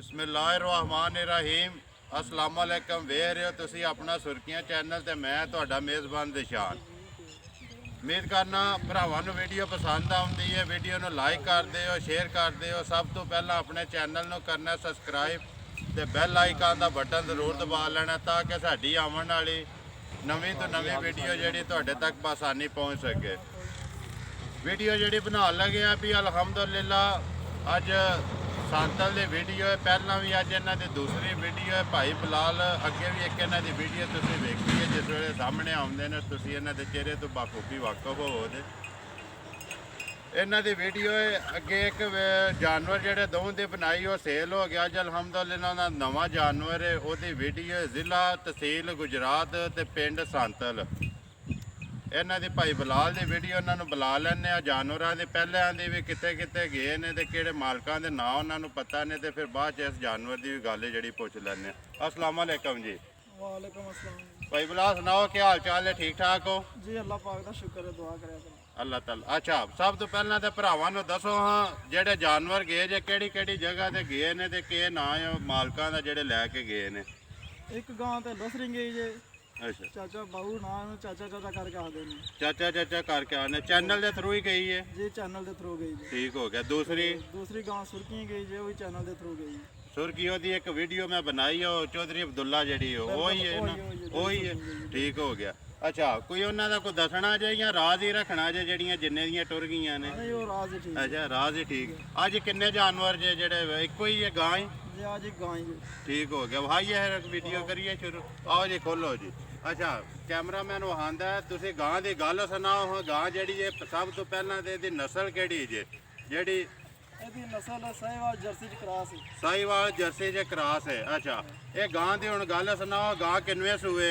बिस्मिल्लाहिर्रहमानिर्रहीम अस्सलाम वालेकुम। वेख रहे हो तुसी अपना सुर्खियां चैनल ते मैं तुहाडा मेज़बान दिशान। उम्मीद करना भरावां नूं वीडियो पसंद आउंदी है। वीडियो नूं लाइक कर दिओ, शेयर कर दिओ। सब तो पहला अपने चैनल नूं करना सबसक्राइब ते बैल आइकन दा बटन जरूर दबा लेना ताकि साडी आउण वाली नवीं तो नवीं वीडियो जिहड़ी तुहाडे तक बसानी पहुँच सके। वीडियो जिहड़ी बनाउण लगे आ भी अलहमदुलिल्लाह अज सांतल की वीडियो है। पहला भी अज इन्हों की दूसरी वीडियो है। भाई बिलाल अगे भी एक इन्हों की वीडियो तुम वेखी है जिस वे सामने आते हैं तुम इन्हों के चेहरे तो बाखूबी वाकफ हो। इन्हों की वीडियो है अगे एक जानवर जोड़े दोवें की बनाई वो सेल हो गया। अज अलहमदुलिल्लाह नवा जानवर है वो वीडियो है। जिला तहसील गुजरात तो पिंड सांतल। इन्हों की भाई बिलाल की वीडियो इन्होंने बुला लैने जानवरों की पहले आँधी भी कितने कितने गए ने तो कि मालकों के नाम उन्होंने पता ने तो फिर बाद इस जानवर की भी गल जी पूछ लैने। अस्सलाम वालेकुम जी। वालेकुम अस्सलाम। भाई बिलाल सुनाओ क्या हाल चाल है? ठीक ठाक हो जी? अल्लाह पाक दा शुक्र है, दुआ करे अल्लाह ताला। अच्छा सब तो पहला तो भरावां नूं दसो हाँ जेडे जानवर गए जे केड़ी जगह ते गए ने ते के नाम है मालकां दा जेडे लैके गए ने? एक गांव ते लसरिंग गई जे। अच्छा चाचा बाहू नाम चाचा चाचा करके आखदे ने। चाचा चाचा करके आने चैनल के थ्रू ही गई है जी? चैनल के थ्रू गई जी। ठीक हो गया। दूसरी दूसरी गांव सुरकी गई जे, वही चैनल के थ्रू गई। सुर्खियों की एक वीडियो मैं बनाई हो चौधरी अब्दुल्ला जी वही है ना? वही है ठीक हो गया। अच्छा कोई उन्होंने कोई दसना जे या राज ही रखना जे जड़ियाँ जिन्ने दियां टुर गई ने? अच्छा राज ही ठीक। अज किन्ने जानवर जे जेडे एको ही है गां ही? जी आज एक गां जी। ठीक हो गया। भाई है वीडियो करिए शुरू। आओ जी खोलो जी। अच्छा कैमरामैन वहांदा तुम गां की गल सुनाओ हाँ गां जी सब तो पहला तो यदी नस्ल केड़ी जे जेड़ी? ਇਹਦੀ ਨਸਲ ਸਾਹੀਵਾਲ ਜਰਸੀ ਚ ਕਰਾਸ ਹੈ। साहिवाल जर्सी जे क्रॉस है। अच्छा ये गां की हुण गल सुनाओ गां किनवे सूए?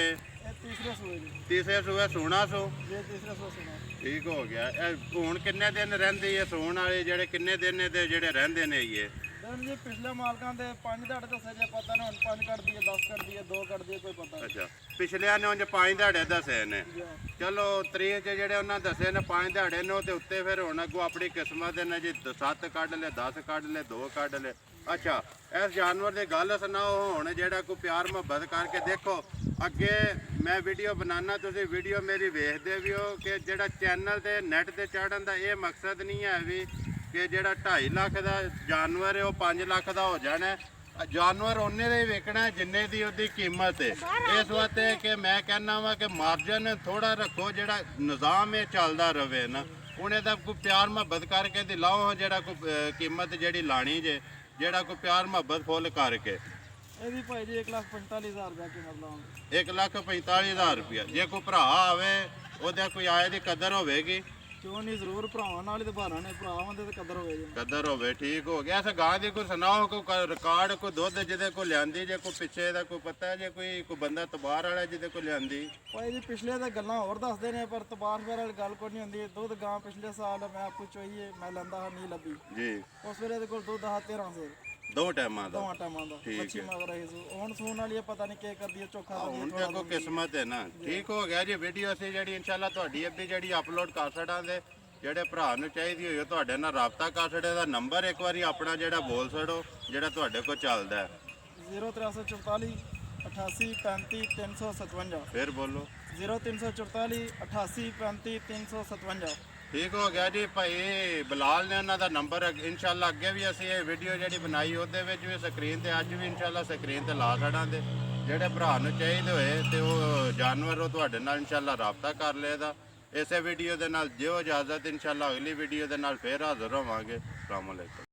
ਇਹ ਤੀਸਰੇ ਸੂਏ ਜੀ। तीसरे सूए सूना सू? ਇਹ ਤੀਸਰੇ ਸੂਏ ਸੁਣਾ। ठीक हो गया। हुण किन्ने दिन रहिंदी है सूण वाले जेडे किन्ने दिन ते जेडे रहिंदे ने ये? ਦਿਨ ਜੀ ਪਿਛਲੇ ਮਾਲਕਾਂ ਦੇ 5 ਦਿਹਾੜੇ ਦੱਸੇ ਜੇ पता नहीं ਹੁਣ 5 ਕੱਢ ਦਈਏ 10 ਕੱਢ ਦਈਏ 2 ਕੱਢ ਦਈਏ कोई पता नहीं। अच्छा पिछलिया ने उंज 5 दिहाड़े दसे ने। जी हाँ। चलो तरीक च जेडे उन्हें दसे ने 5 दिहाड़े ने ते उत्ते फिर हुण अगों अपनी किस्मत ने जी 7 कढ ले 10 कढ ले 2 कढ ले। अच्छा इस जानवर की गल सुनाओ हुण जेड़ा कोई प्यार मुहब्बत करके देखो अगे मैं वीडियो बनाना तुसीं वीडियो मेरी वेखदे भी हो कि जेड़ा चैनल ते नैट ते चढ़न दा ये मकसद नहीं है भी कि जेड़ा 2.5 लाख का जानवर है वह 5 लाख का हो जाना है। जानवर उन्ने दे वेचना है जिन्ने दी उहदी कीमत है। इस वास्ते कि मैं कहना वा कि मार्जन थोड़ा रखो जेड़ा निज़ाम है चलदा रवे ना उन्हें दा कोई प्यार मुहब्बत करके दी लाओ जेड़ा कोई कीमत जेड़ी लानी जे जेड़ा कोई प्यार मुहब्बत फुल करके। ਇਹਦੀ ਭਾਈ ਜੀ 1,45,000 ਰੁਪਏ ਕੀਮਤ ਲਾਉਂਗੇ। 1,45,000 रुपया जे कोई भरा आवे ਉਹਦੇ कोई आए दी कदर होवेगी? क्यों नहीं, जरूर भरावां नाल ही ते भारा ने भरा होंदे ते कदर होवे जी। कदर होवे ठीक हो गया। इस गां दी कोई सुनाओ कोई रिकॉर्ड कोई दुध जिदे को लियांदी जे कोई पिछे दा कोई पता है जे कोई बंदा तबार वाला जिदे को लियांदी? ਭਾਈ ਜੀ ਪਿਛਲੇ ਤਾਂ ਗੱਲਾਂ ਹੋਰ ਦੱਸਦੇ ਨੇ ਪਰ ਤਬਾਰ ਫੇਰ ਵਾਲੀ ਗੱਲ ਕੋਈ ਨਹੀਂ ਹੁੰਦੀ। ਦੁੱਧ ਗਾਂ ਪਿਛਲੇ ਸਾਲ ਮੈਂ ਆਪੂ ਚੋਈਏ ਮੈਂ ਲੈਂਦਾ ਹਾਂ ਨਹੀਂ ਲੱਭੀ जी ਉਸ ਵੇਲੇ ਦੇ ਕੋਲ ਦੁੱਧ ਆ 13 ਸੇ दो टाइमां दा ਦੋਵਾਂ ਟਾਈਮਾਂ ਦਾ ਠੀਕ ਮੱਛੀ ਹੈ। ਮਗਰ ਰਹੀ ਸੂ ਹੁਣ ਸੂਣ ਵਾਲੀ ਇਹ ਪਤਾ ਨਹੀਂ ਕੀ ਕਰਦੀ ਹੈ ਚੋਖਾ ਹੁਣ ਤੇ ਕੋਈ ਕਿਸਮਤ ਹੈ ਨਾ। ਠੀਕ ਹੋ ਗਿਆ ਜੀ। ਵੀਡੀਓ ਅਸੀਂ ਜਿਹੜੀ ਇਨਸ਼ਾਅੱਲਾ ਤੁਹਾਡੀ ਅੱਗੇ ਜਿਹੜੀ ਅਪਲੋਡ ਕਰ ਛੜਾਂਗੇ। ਜਿਹੜੇ ਭਰਾ ਨੂੰ ਚਾਹੀਦੀ ਹੋਈ ਤੁਹਾਡੇ ਨਾਲ ਰਾਬਤਾ ਕਰ ਛੜੇ ਦਾ ਨੰਬਰ ਇੱਕ ਵਾਰੀ ਆਪਣਾ ਜਿਹੜਾ ਬੋਲ ਛੜੋ ਜਿਹੜਾ ਤੁਹਾਡੇ ਕੋਲ ਚੱਲਦਾ ਹੈ। 0344 88 35 357। ਫਿਰ ਬੋਲੋ 0344 88 35 357। ठीक हो गया जी। भाई बिलाल ने उन्होंने नंबर इंशाल्लाह अगे भी असी ये वीडियो जी बनाई वो भी स्क्रीन से अज भी इंशाल्लाह स्क्रीन से ला छड़ांगे। जोड़े भरा चाहिए होए तो वह जानवर वो तुहाडे नाल इंशाल्लाह राबता कर लेगा। इस वीडियो के नाल जो इजाजत इंशाल्लाह अगली वीडियो के नाल फिर हाजिर होवांगे। अस्सलाम वालेकुम।